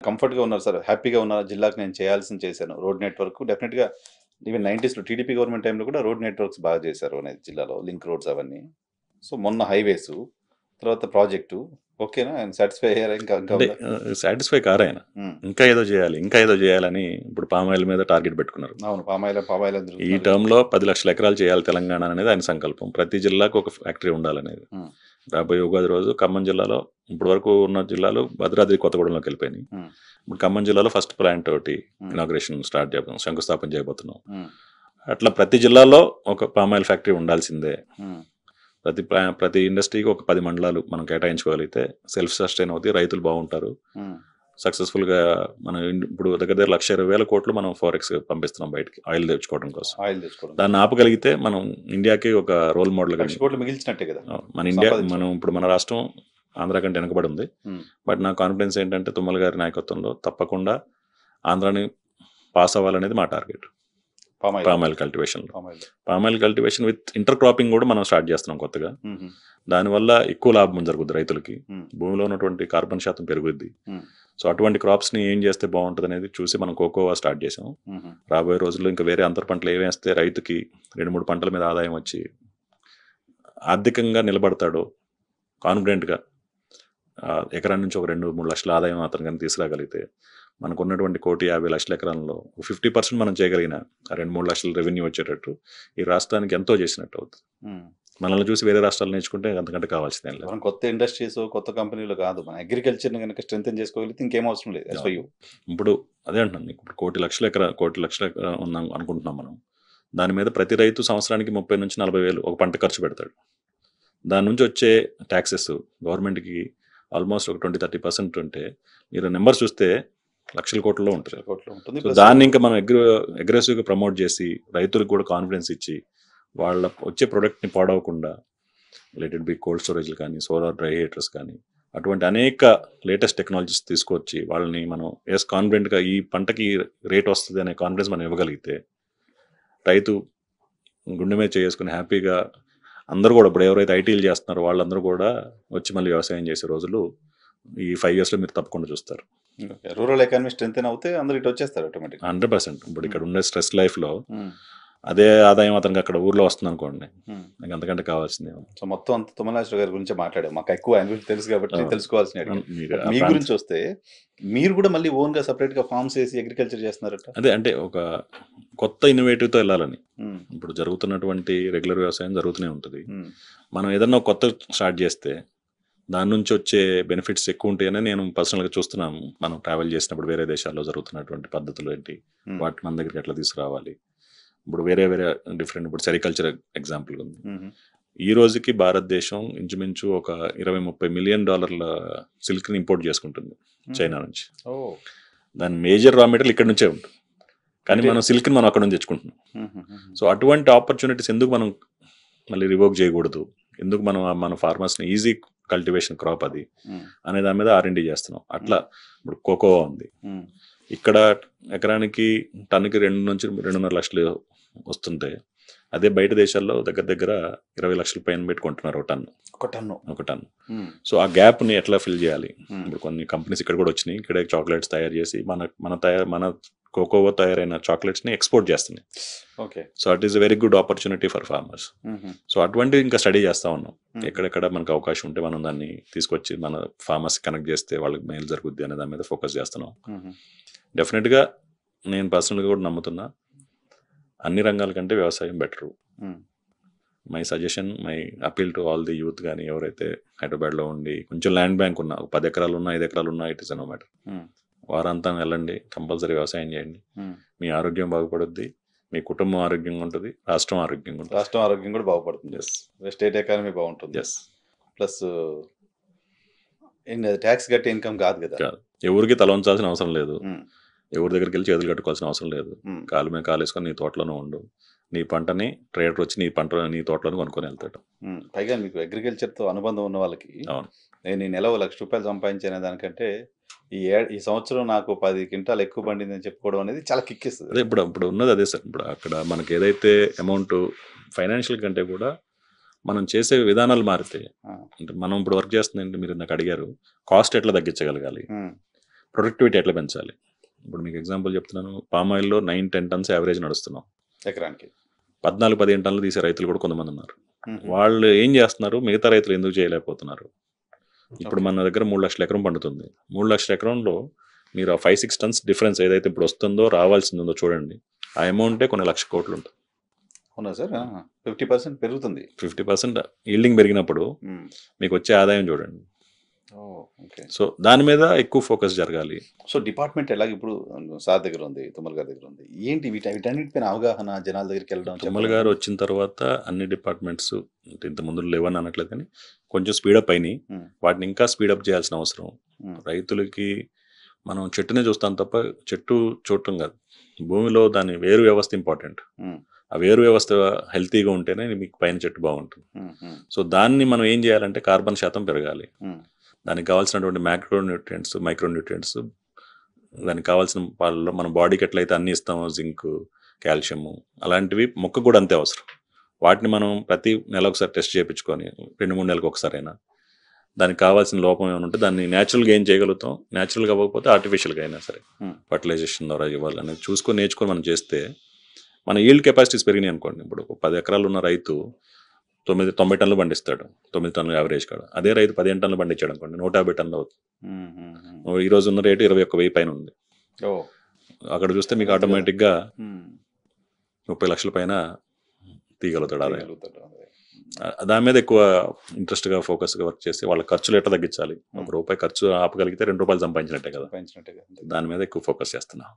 కంఫర్ట్‌గా ఉన్నారు సార్. హ్యాపీగా ఉన్నారు. జిల్లాకి నేను చేయాల్సింది చేశాను. రోడ్ నెట్‌వర్క్ డెఫినిట్‌గా ఈవెన్ 90స్‌లో టీడీపీ గవర్నమెంట్ టైమ్‌లో కూడా రోడ్ నెట్‌వర్క్స్ బాగా చేశారు అనేది జిల్లాలో. లింక్ రోడ్స్ అవన్నీ. సో, మొన్న హైవేసు, తర్వాత ప్రాజెక్టు ఓకేనా? ఆయన సాటిస్ఫై అయ్యారా? ఇంకా ఇంకా అంటే ఉందా? సాటిస్ఫై కారాయన. ఇంకా ఏదో చేయాలి, ఇంకా ఏదో చేయాలని ఇప్పుడు పామాయిల్ మీద టార్గెట్ పెట్టుకున్నారు. అవును. పామాయిల్ అని ఈ తిరుగుతున్నారు. టర్మ్లో 10 లక్షల ఎకరాలు చేయాలి తెలంగాణ అనేది ఆయన సంకల్పం. ప్రతి జిల్లాకు ఒక ఫ్యాక్టరీ ఉండాలనేది. రాబోయే ఉగాది రోజు ఖమ్మం జిల్లాలో ఇప్పటి వరకు ఉన్న జిల్లాలు భద్రాద్రి కొత్తగూడెంలోకి వెళ్ళిపోయినాయి. ఇప్పుడు ఖమ్మం జిల్లాలో ఫస్ట్ ప్లాంట్ ఒకటి ఇనాగ్రేషన్ స్టార్ట్ చేయబోతున్నాం, శంకుస్థాపన చేయబోతున్నాం. అట్లా ప్రతి జిల్లాలో ఒక పామాయిల్ ఫ్యాక్టరీ ఉండాల్సిందే. ప్రతి ఇండస్ట్రీకి ఒక 10 మండలాలు మనం కేటాయించుకోగలిగితే సెల్ఫ్ సస్టైన్ అవుతాయి, రైతులు బాగుంటారు. సక్సెస్ఫుల్గా మనం ఇప్పుడు దగ్గర 1,20,000 కోట్లు మనం ఫారెక్స్ పంపిస్తున్నాం బయటికి ఆయిల్ తెచ్చుకోవడం కోసం. దాన్ని ఆపగలిగితే మనం ఇండియాకి ఒక రోల్ మోడల్ మిగిల్చినట్టే కదా. మన ఇండియా ఇప్పుడు మన రాష్ట్రం ఆంధ్ర కంటే వెనకబడి ఉంది. బట్ నా కాన్ఫిడెన్స్ ఏంటంటే తుమ్మల గారి నాయకత్వంలో తప్పకుండా ఆంధ్రాని పాస్ అవ్వాలనేది మా target. Palm oil cultivation with inter cropping కూడా మనం స్టార్ట్ చేస్తున్నాం కొత్తగా. దానివల్ల ఎక్కువ లాభం జరుగుద్ది రైతులకి, భూమిలో ఉన్నటువంటి కార్బన్ శాతం పెరుగుద్ది. సో అటువంటి క్రాప్స్ని ఏం చేస్తే బాగుంటుంది అనేది చూసి మనం కోకోవా స్టార్ట్ చేసాం. రాబోయే రోజుల్లో ఇంకా వేరే అంతర పంటలు ఏవేస్తే రైతుకి 2-3 పంటల మీద ఆదాయం వచ్చి ఆర్థికంగా నిలబడతాడో కాన్ఫిడెంట్గా ఎకరా నుంచి ఒక 2-3 లక్షల ఆదాయం అతను కానీ తీసుకురాగలిగితే మనకు ఉన్నటువంటి 1,50,00,000 ఎకరాల్లో 50% మనం చేయగలిగిన 2-3 లక్షల రెవెన్యూ వచ్చేటట్టు ఈ రాష్ట్రానికి ఎంతో చేసినట్టు అవుతుంది. మనల్ని చూసి వేరే రాష్ట్రాలు నేర్చుకుంటే అంతకంటే కావాల్సిందే. మనం కొత్త ఇండస్ట్రీస్ కొత్త కంపెనీలు కాదు, మన అగ్రికల్చర్ని కనుక స్ట్రెంథెన్ చేసుకోగలిగితే ఇంకేం అవసరం లేదు. ఇప్పుడు అదే అంటున్నాను, ఇప్పుడు 1,00,000 ఎకరా ఉన్నాం అనుకుంటున్నాం మనం. దాని మీద ప్రతి రైతు సంవత్సరానికి 30,000-40,000 ఒక పంట ఖర్చు పెడతాడు. దాని నుంచి వచ్చే ట్యాక్సెస్ గవర్నమెంట్కి ఆల్మోస్ట్ ఒక 20-30% ఉంటే మీరు నెంబర్ చూస్తే లక్షల కోట్లలో ఉంటుంది. దాన్ని ఇంకా మనం అగ్రెసివ్గా ప్రమోట్ చేసి రైతులకు కూడా కాన్ఫిడెన్స్ ఇచ్చి వాళ్ళ వచ్చే ప్రొడక్ట్ని పాడవకుండా లెట్ బి కోల్డ్ స్టోరేజ్లు కానీ సోలార్ డ్రై హీటర్స్ కానీ అటువంటి అనేక లేటెస్ట్ టెక్నాలజీస్ తీసుకొచ్చి వాళ్ళని మనం కాన్ఫిడెంట్గా ఈ పంటకి రేట్ వస్తుంది అనే కాన్ఫిడెన్స్ మనం ఇవ్వగలిగితే రైతు గుండె మీద చేసుకుని హ్యాపీగా అందరూ కూడా ఇప్పుడు ఎవరైతే ఐటీలు చేస్తున్నారో వాళ్ళందరూ కూడా వచ్చి మళ్ళీ వ్యవసాయం చేసే రోజులు ఈ 5 yearsలో మీరు తప్పకుండా చూస్తారు. రూరల్ ఎకానమీ స్ట్రెంథెన్ అవుతే అందరూ ఇటు వచ్చేస్తారు ఆటోమేటిక్ 100%. ఇప్పుడు ఇక్కడ ఉండే స్ట్రెస్ లైఫ్లో అదే ఆదాయం అతనికి అక్కడ ఊర్లో వస్తుంది అనుకోండి, నాకు అంతకంటే కావాల్సిందే. సో మొత్తం అంత తుమ్మలేశ్వర గారి గురించి మాట్లాడాం. మాకు ఎక్కువ ఆయన గురించి తెలుసు కాబట్టి తెలుసుకోవాల్సిన మీ గురించి వస్తే మీరు కూడా మళ్ళీ ఓన్గా సపరేట్గా ఫార్మ్స్ వేసి అగ్రికల్చర్ చేస్తున్నారట. అదే అంటే ఒక కొత్త ఇన్నోవేటివ్తో వెళ్ళాలని. ఇప్పుడు జరుగుతున్నటువంటి రెగ్యులర్ వ్యవసాయం జరుగుతూనే ఉంటుంది. మనం ఏదన్నా కొత్త స్టార్ట్ చేస్తే దాని నుంచి వచ్చే బెనిఫిట్స్ ఎక్కువ ఉంటాయని నేను పర్సనల్గా చూస్తున్నాము. మనం ట్రావెల్ చేసినప్పుడు వేరే దేశాల్లో జరుగుతున్నటువంటి పద్ధతులు ఏంటి, వాటి మన దగ్గరికి ఎట్లా తీసుకురావాలి. ఇప్పుడు వేరే డిఫరెంట్, ఇప్పుడు సెరికల్చర్ ఎగ్జాంపుల్ ఉంది. ఈ రోజుకి భారతదేశం ఇంచుమించు ఒక $20-30 మిలియన్ సిల్క్ని ఇంపోర్ట్ చేసుకుంటుంది చైనా నుంచి. దాని మేజర్ రా మెటీరియల్ ఇక్కడ నుంచే ఉంటుంది, కానీ మనం సిల్క్ని మనం అక్కడ నుంచి తెచ్చుకుంటున్నాం. సో అటువంటి ఆపర్చునిటీస్ ఎందుకు మనం మళ్ళీ రివోక్ చేయకూడదు, ఎందుకు మనం మన ఫార్మర్స్ని ఈజీ కల్టివేషన్ క్రాప్ అది అనే దాని మీద R&D చేస్తున్నాం. అట్లా ఇప్పుడు కోకోవా ఉంది, ఇక్కడ ఎకరానికి టన్నుకి 2-2.5 లక్షలు వస్తుంటే అదే బయట దేశాల్లో దగ్గర 20 లక్షల పైన పెట్టుకుంటున్నారు ఒక టన్ను. సో ఆ గ్యాప్ని ఎట్లా ఫిల్ చేయాలి. ఇప్పుడు కొన్ని కంపెనీస్ ఇక్కడ కూడా వచ్చినాయి, ఇక్కడే చాక్లెట్స్ తయారు చేసి మన కోకోవా తయారైన చాక్లెట్స్ని ఎక్స్పోర్ట్ చేస్తున్నాయి. So it is a very good opportunity for farmers. So అటువంటివి ఇంకా స్టడీ చేస్తూ ఉన్నాం. ఎక్కడెక్కడ మనకు అవకాశం ఉంటే మనం దాన్ని తీసుకొచ్చి మన ఫార్మర్స్ కనెక్ట్ చేస్తే వాళ్ళకి మేలు జరుగుద్ది అనే దాని మీద ఫోకస్ చేస్తున్నాం. డెఫినెట్గా నేను పర్సనల్గా కూడా నమ్ముతున్నా, అన్ని రంగాల కంటే వ్యవసాయం better. My suggestion, my appeal to all the youth కానీ ఎవరైతే హైదరాబాద్లో ఉండి కొంచెం ల్యాండ్ బ్యాంక్ ఉన్నా, 10 ఎకరాలు ఉన్నా 5 ఎకరాలు ఉన్నా, ఇట్ ఇస్ నో మ్యాటర్, వారంతా వెళ్ళండి, కంపల్సరీ వ్యవసాయం చేయండి. మీ ఆరోగ్యం బాగుపడుద్ది, మీ కుటుంబం ఆరోగ్యంగా ఉంటుంది, రాష్ట్రం ఆరోగ్యంగా ఉంటుంది. రాష్ట్రం ఆరోగ్యం కూడా బాగుపడుతుంది. స్టేట్ ఎకానమీ బాగుంటుంది. ప్లస్ ట్యాక్స్ కట్టే ఇన్కమ్ కాదు కదా, ఎవరికి తల ఉంచాల్సిన అవసరం లేదు, ఎవరి దగ్గరికి వెళ్ళి చేతులు కట్టుకోవాల్సిన అవసరం లేదు. కాలు మీద కాలు వేసుకొని నీ తోటలోనే ఉండు, నీ పంటని ట్రేడర్ వచ్చి నీ తోటలోనే కొనుక్కొని వెళ్తాడు. పైగా మీకు అగ్రికల్చర్తో అనుబంధం ఉన్న వాళ్ళకి నేను ఈ నెల ₹1,00,000 సంపాదించే దానికంటే ఈ సంవత్సరం నాకు 10 క్వింటాలు ఎక్కువ పండిందని చెప్పుకోవడం అనేది చాలా కిక్కిస్తుంది. అదే ఇప్పుడు ఉన్నది అదే సార్. ఇప్పుడు అక్కడ మనకి ఏదైతే అమౌంట్ ఫైనాన్షియల్ కంటే కూడా మనం చేసే విధానాలు మారితే, అంటే మనం ఇప్పుడు వర్క్ చేస్తుందంటే మీరు నాకు అడిగారు కాస్ట్ ఎట్లా తగ్గించగలగాలి. ప్రొడక్టివిటీ ఎట్లా పెంచాలి. ఇప్పుడు మీకు ఎగ్జాంపుల్ చెప్తున్నాను, పామ్ ఆయిల్లో 9-10 టన్స్ యావరేజ్ నడుస్తున్నాం. ఎకరానికి 14-15 టన్నులు తీసే రైతులు కూడా కొంతమంది ఉన్నారు. మ్మ్. వాళ్ళు ఏం చేస్తున్నారు, మిగతా రైతులు ఎందుకు చేయలేకపోతున్నారు. ఇప్పుడు ఓకే. మన దగ్గర 3 లక్షల ఎకరం పండుతుంది. 3 లక్షల ఎకరంలో మీరు ఆ 5-6 టన్స్ డిఫరెన్స్ ఏదైతే ఇప్పుడు వస్తుందో రావాల్సిందో చూడండి, ఆ అమౌంటే కొన్ని లక్ష కోట్లు ఉంటుంది. అవునా సార్? 50% పెరుగుతుంది. 50% ఈల్డింగ్ పెరిగినప్పుడు మ్మ్. మీకు వచ్చే ఆదాయం చూడండి. ఓ, ఓకే. సో దాని మీద ఎక్కువ ఫోకస్ జరగాలి. సో డిపార్ట్మెంట్ ఎలాగ ఇప్పుడు సార్ దగ్గర ఉంది, తుమ్మల్ గారి దగ్గర ఉంది, ఏంటి వీటన్నిటిపైన అవగాహన, జనాల దగ్గరికి వెళ్ళడం తుమ్మల గారు వచ్చిన తర్వాత అన్ని డిపార్ట్మెంట్స్ ఇంత ముందు లేవని అనట్లేదు, కానీ కొంచెం స్పీడప్ అయినాయి. వాటిని ఇంకా స్పీడప్ చేయాల్సిన అవసరం. రైతులకి మనం చెట్టునే చూస్తాం తప్ప చెట్టు చూడటం కాదు, భూమిలో దాని వేరు వ్యవస్థ ఇంపార్టెంట్. ఆ వేరు వ్యవస్థ హెల్తీగా ఉంటేనే మీకు పైన చెట్టు బాగుంటుంది. సో దాన్ని మనం ఏం చేయాలంటే కార్బన్ శాతం పెరగాలి. దానికి కావాల్సినటువంటి మైక్రో న్యూట్రియంట్స్ దానికి కావాల్సిన వాళ్ళలో మన బాడీకి ఎట్లయితే అన్ని ఇస్తామో, జింక్, కాల్షియము, అలాంటివి మొక్కకు కూడా అంతే అవసరం. వాటిని మనం ప్రతి నెల ఒకసారి టెస్ట్ చేయించుకొని 2-3 నెలలకు ఒకసారైనా దానికి కావాల్సిన లోపం ఏమైనా ఉంటే దాన్ని న్యాచురల్గా ఏం చేయగలుగుతాం, న్యాచురల్గా అవ్వకపోతే ఆర్టిఫిషియల్గా అయినా సరే ఫర్టిలైజేషన్ ద్వారా ఇవ్వాలి అనేది చూసుకొని నేర్చుకొని మనం చేస్తే మన ఈల్డ్ కెపాసిటీస్ పెరిగినాయి అనుకోండి. ఇప్పుడు 10 ఎకరాలు ఉన్న రైతు 90 టన్నులు పండిస్తాడు, 9 టన్నులు యావరేజ్ కాడ. అదే రైతు 15 టన్నులు పండించాడు అనుకోండి, 150 టన్నులు అవుతుంది. ఈ రోజు ఉన్న రేటు 21,000 పైన ఉంది. అక్కడ చూస్తే మీకు ఆటోమేటిక్గా 30 లక్షల పైన తీయగలుగుతాడు ఆదాయం. దాని మీద ఎక్కువ ఇంట్రెస్ట్గా ఫోకస్గా వర్క్ చేసి వాళ్ళ ఖర్చులు ఎట్లా తగ్గించాలి. ₹1 ఖర్చు ఆపగలిగితే ₹2 సంపాదించినట్టే కదా. దాని మీద ఎక్కువ ఫోకస్ చేస్తున్నా.